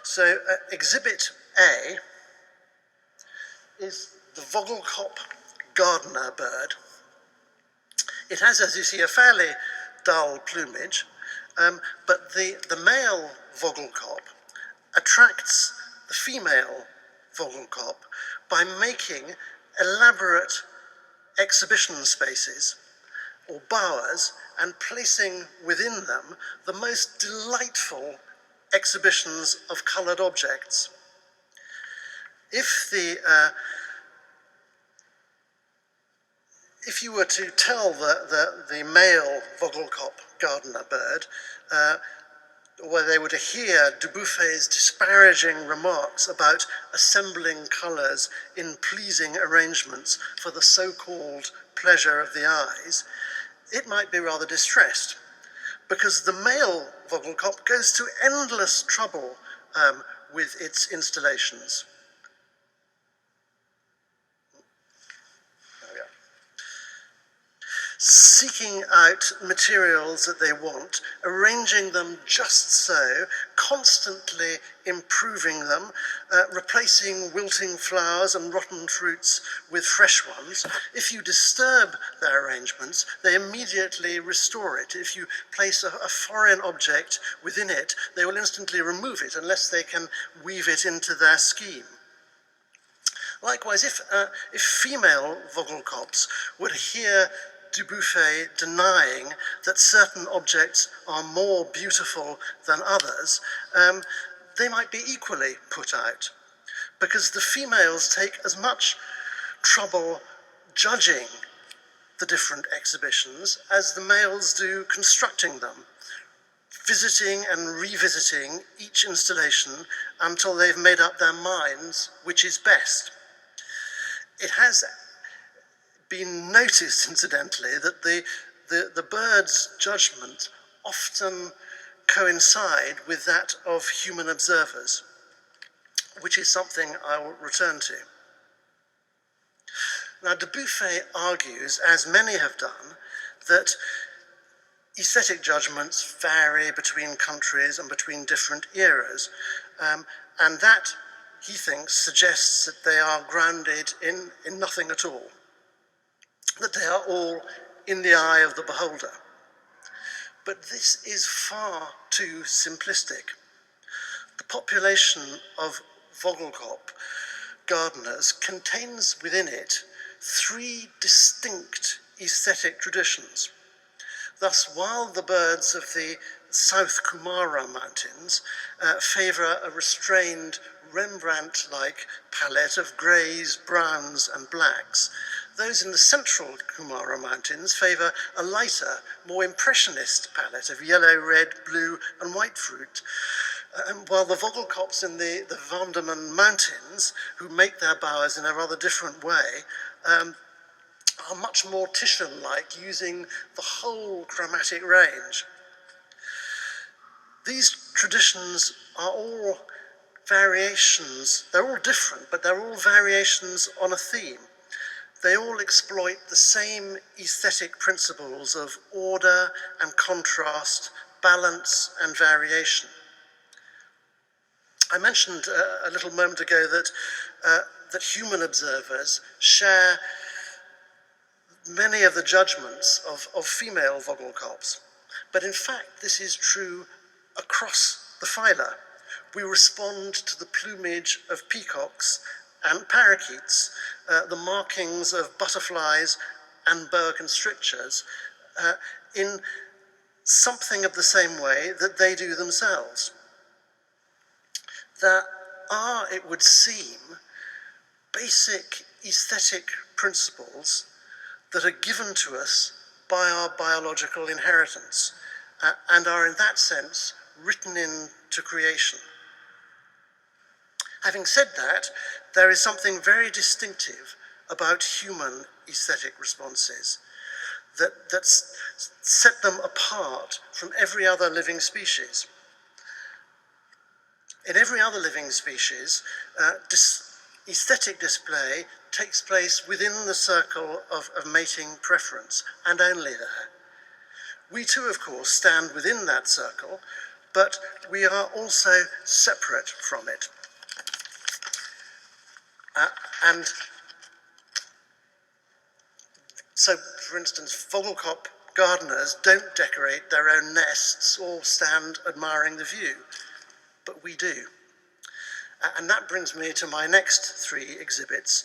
So Exhibit A is the Vogelkop gardener bird. It has, as you see, a fairly dull plumage, but the male Vogelkop attracts the female Vogelkop by making elaborate exhibition spaces or bowers and placing within them the most delightful exhibitions of coloured objects. If you were to tell the male Vogelkop gardener bird, where they were to hear Dubuffet's disparaging remarks about assembling colours in pleasing arrangements for the so-called pleasure of the eyes, it might be rather distressed, because the male Vogelkop goes to endless trouble with its installations. Seeking out materials that they want, arranging them just so, constantly improving them, replacing wilting flowers and rotten fruits with fresh ones. If you disturb their arrangements, they immediately restore it. If you place a foreign object within it, they will instantly remove it unless they can weave it into their scheme. Likewise, if female Vogelkops were to hear Dubuffet denying that certain objects are more beautiful than others, they might be equally put out, because the females take as much trouble judging the different exhibitions as the males do constructing them, visiting and revisiting each installation until they've made up their minds which is best. It has been noticed, incidentally, that the bird's judgment often coincide with that of human observers, which is something I will return to. Now, Dubuffet argues, as many have done, that aesthetic judgments vary between countries and between different eras, and that, he thinks, suggests that they are grounded in nothing at all, that they are all in the eye of the beholder. But this is far too simplistic. The population of Vogelkop gardeners contains within it three distinct aesthetic traditions. Thus, while the birds of the South Kumara Mountains favour a restrained Rembrandt-like palette of greys, browns and blacks, those in the central Kumara Mountains favour a lighter, more impressionist palette of yellow, red, blue and white fruit, while the Vogelkops in the Vendeman Mountains, who make their bowers in a rather different way, are much more Titian-like, using the whole chromatic range. These traditions are all variations, they're all different, but they're all variations on a theme. They all exploit the same aesthetic principles of order and contrast, balance and variation. I mentioned a little moment ago that human observers share many of the judgments of female Vogelkops, but in fact this is true across the phyla. We respond to the plumage of peacocks and parakeets, the markings of butterflies and boa constrictors in something of the same way that they do themselves. There are, it would seem, basic aesthetic principles that are given to us by our biological inheritance and are in that sense written into creation. Having said that, there is something very distinctive about human aesthetic responses that set them apart from every other living species. In every other living species, aesthetic display takes place within the circle of mating preference, and only there. We too, of course, stand within that circle, but we are also separate from it. And so, for instance, Vogelkop gardeners don't decorate their own nests or stand admiring the view, but we do. And that brings me to my next three exhibits,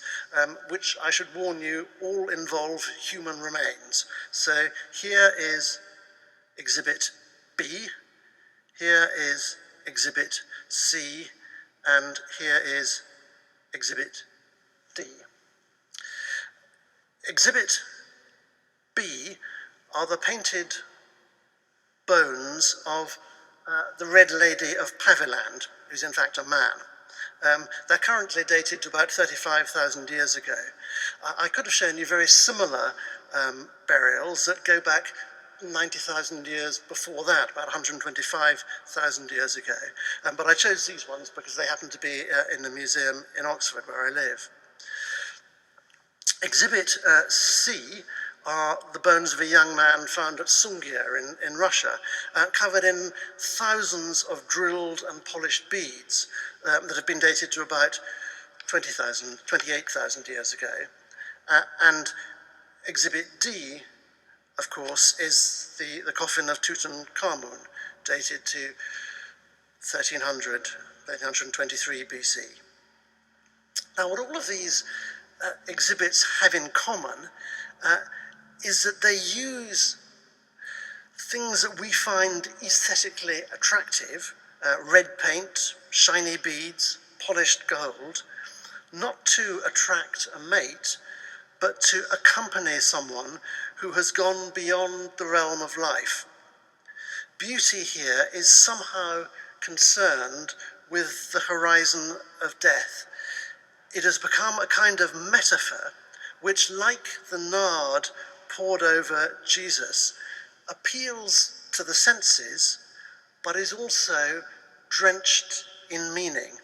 which I should warn you all involve human remains. So here is exhibit B, here is exhibit C, and here is exhibit D. Exhibit B are the painted bones of the Red Lady of Paviland, who's in fact a man. They're currently dated to about 35,000 years ago. I could have shown you very similar burials that go back 90,000 years before that, about 125,000 years ago. But I chose these ones because they happen to be in the museum in Oxford, where I live. Exhibit C are the bones of a young man found at Sungir in Russia, covered in thousands of drilled and polished beads that have been dated to about 28,000 years ago. And exhibit D, of course, is the coffin of Tutankhamun, dated to 1323 BC. Now, what all of these exhibits have in common is that they use things that we find aesthetically attractive, red paint, shiny beads, polished gold, not to attract a mate, but to accompany someone who has gone beyond the realm of life. Beauty here is somehow concerned with the horizon of death. It has become a kind of metaphor which, like the nard poured over Jesus, appeals to the senses, but is also drenched in meaning.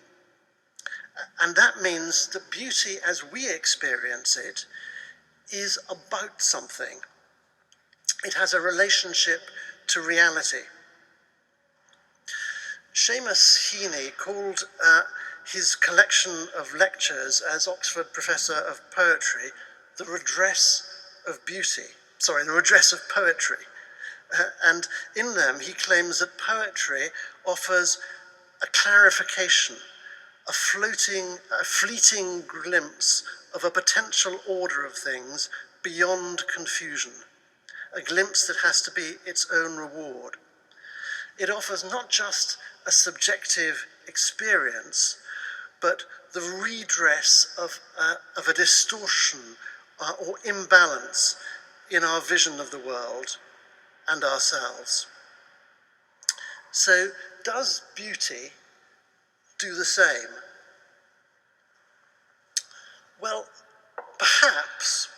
And that means that beauty as we experience it is about something. It has a relationship to reality. Seamus Heaney called his collection of lectures as Oxford Professor of Poetry the Redress of Beauty, the Redress of Poetry. And in them he claims that poetry offers a clarification, a fleeting glimpse of a potential order of things beyond confusion, a glimpse that has to be its own reward. It offers not just a subjective experience, but the redress of a distortion or imbalance in our vision of the world and ourselves. So, does beauty do the same? Well, perhaps,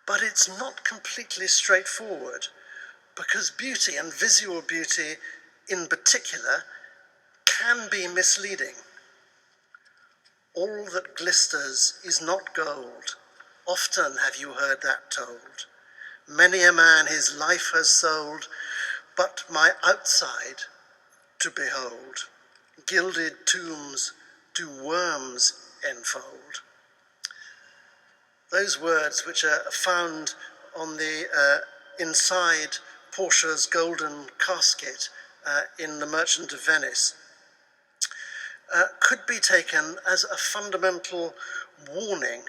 but it's not completely straightforward, because beauty, and visual beauty in particular, can be misleading. All that glisters is not gold. Often have you heard that told. Many a man his life has sold, but my outside to behold. Gilded tombs do worms enfold. Those words, which are found on the inside Portia's golden casket in The Merchant of Venice, could be taken as a fundamental warning.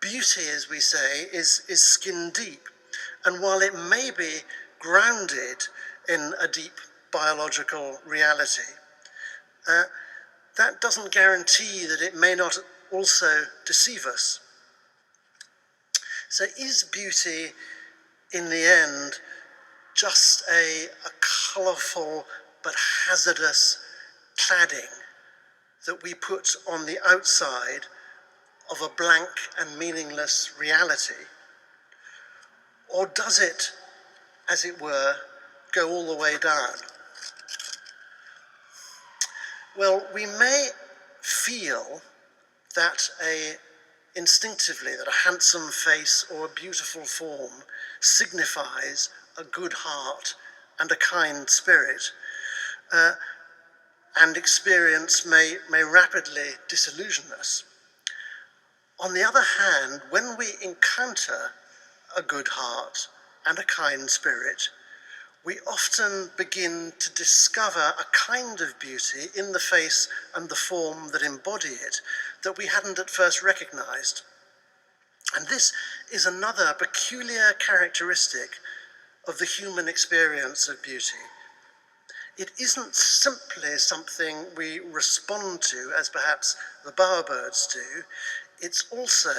Beauty, as we say, is skin deep, and while it may be grounded in a deep biological reality, that doesn't guarantee that it may not also deceive us. So is beauty, in the end, just a colourful but hazardous cladding that we put on the outside of a blank and meaningless reality? Or does it, as it were, go all the way down? Well, we may feel that instinctively that a handsome face or a beautiful form signifies a good heart and a kind spirit, and experience may rapidly disillusion us. On the other hand, when we encounter a good heart and a kind spirit, we often begin to discover a kind of beauty in the face and the form that embody it that we hadn't at first recognized. And this is another peculiar characteristic of the human experience of beauty. It isn't simply something we respond to, as perhaps the bowerbirds do. It's also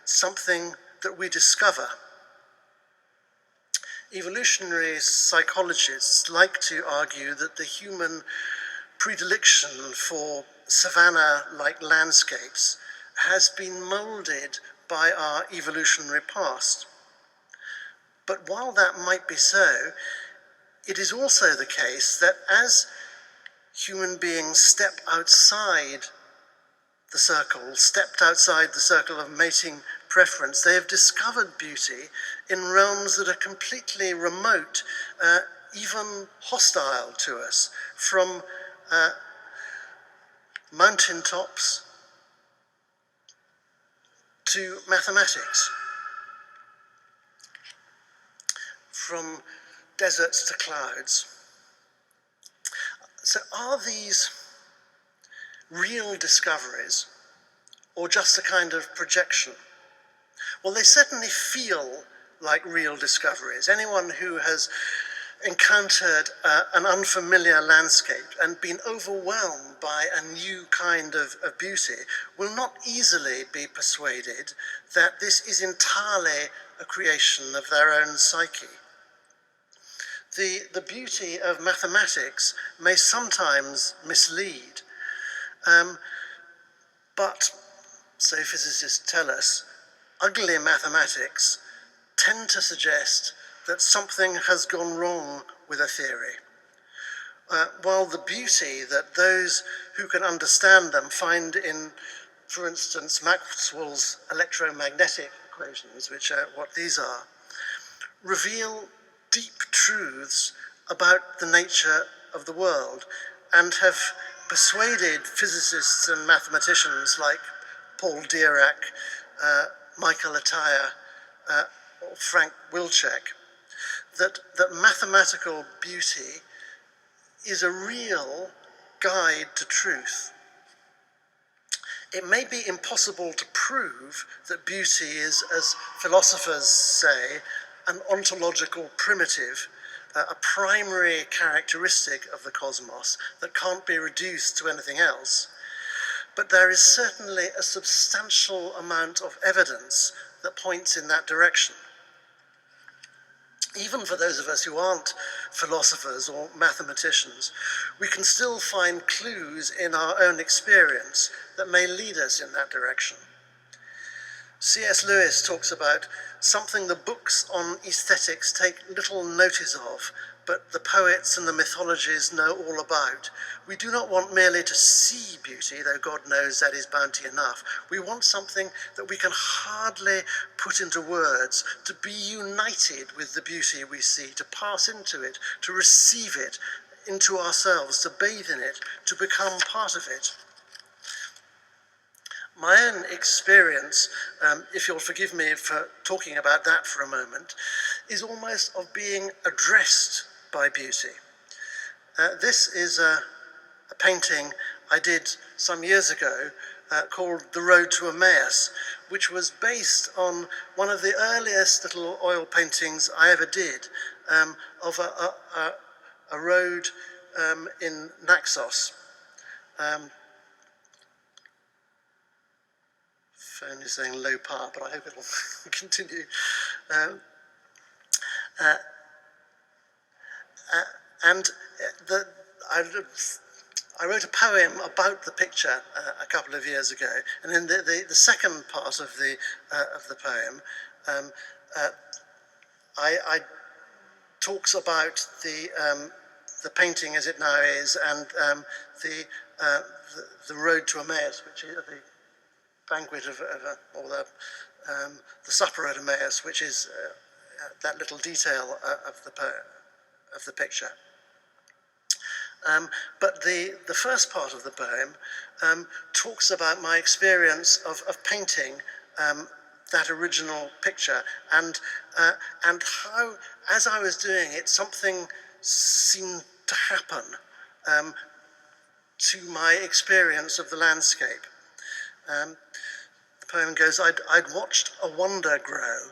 something that we discover. Evolutionary psychologists like to argue that the human predilection for savanna-like landscapes has been molded by our evolutionary past. But while that might be so, it is also the case that as human beings stepped outside the circle of mating preference, they have discovered beauty in realms that are completely remote, even hostile to us, from mountaintops to mathematics, from deserts to clouds. So are these real discoveries or just a kind of projection? Well, they certainly feel like real discoveries. Anyone who has encountered an unfamiliar landscape and been overwhelmed by a new kind of beauty will not easily be persuaded that this is entirely a creation of their own psyche. The beauty of mathematics may sometimes mislead, but, so physicists tell us, ugly mathematics tend to suggest that something has gone wrong with a theory, while the beauty that those who can understand them find in, for instance, Maxwell's electromagnetic equations, which are what these are, reveal deep truths about the nature of the world and have persuaded physicists and mathematicians like Paul Dirac, Michael Atiyah, or Frank Wilczek, that mathematical beauty is a real guide to truth. It may be impossible to prove that beauty is, as philosophers say, an ontological primitive, a primary characteristic of the cosmos that can't be reduced to anything else. But there is certainly a substantial amount of evidence that points in that direction. Even for those of us who aren't philosophers or mathematicians, we can still find clues in our own experience that may lead us in that direction. C.S. Lewis talks about something the books on aesthetics take little notice of, but the poets and the mythologies know all about. We do not want merely to see beauty, though God knows that is bounty enough. We want something that we can hardly put into words, to be united with the beauty we see, to pass into it, to receive it into ourselves, to bathe in it, to become part of it. My own experience, if you'll forgive me for talking about that for a moment, is almost of being addressed by beauty. This is a painting I did some years ago called The Road to Emmaus, which was based on one of the earliest little oil paintings I ever did of a road in Naxos. Phone is saying low power, but I hope it'll continue. I wrote a poem about the picture a couple of years ago, and in the second part of the poem, I talks about the painting as it now is, and the road to Emmaus, which is the banquet or the supper at Emmaus, which is that little detail of the picture. But the first part of the poem talks about my experience of painting that original picture, and how, as I was doing it, something seemed to happen to my experience of the landscape. The poem goes, I'd watched a wonder grow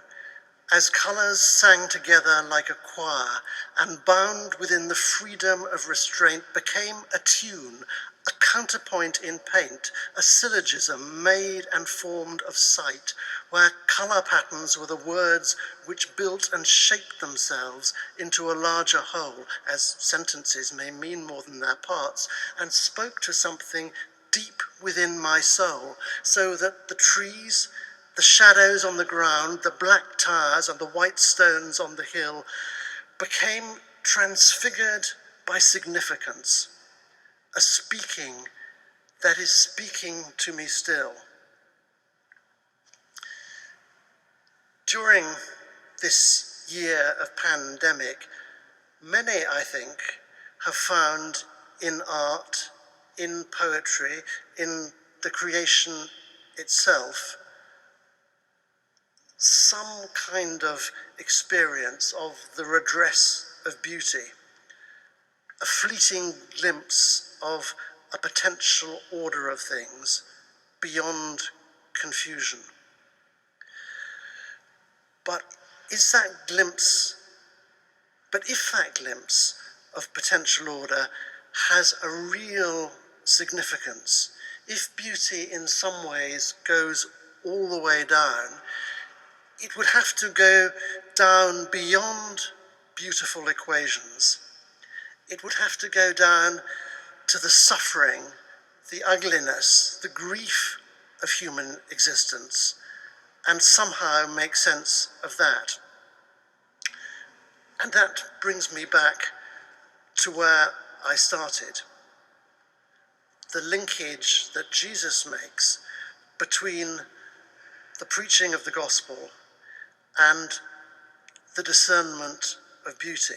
as colours sang together like a choir, and bound within the freedom of restraint became a tune, a counterpoint in paint, a syllogism made and formed of sight, where colour patterns were the words which built and shaped themselves into a larger whole, as sentences may mean more than their parts, and spoke to something deep within my soul, so that the trees, the shadows on the ground, the black tires and the white stones on the hill became transfigured by significance, a speaking that is speaking to me still. During this year of pandemic, many, I think, have found in art, in poetry, in the creation itself, some kind of experience of the redress of beauty, a fleeting glimpse of a potential order of things beyond confusion. But if that glimpse of potential order has a real significance, if beauty in some ways goes all the way down, it would have to go down beyond beautiful equations. It would have to go down to the suffering, the ugliness, the grief of human existence, and somehow make sense of that. And that brings me back to where I started. The linkage that Jesus makes between the preaching of the gospel and the discernment of beauty.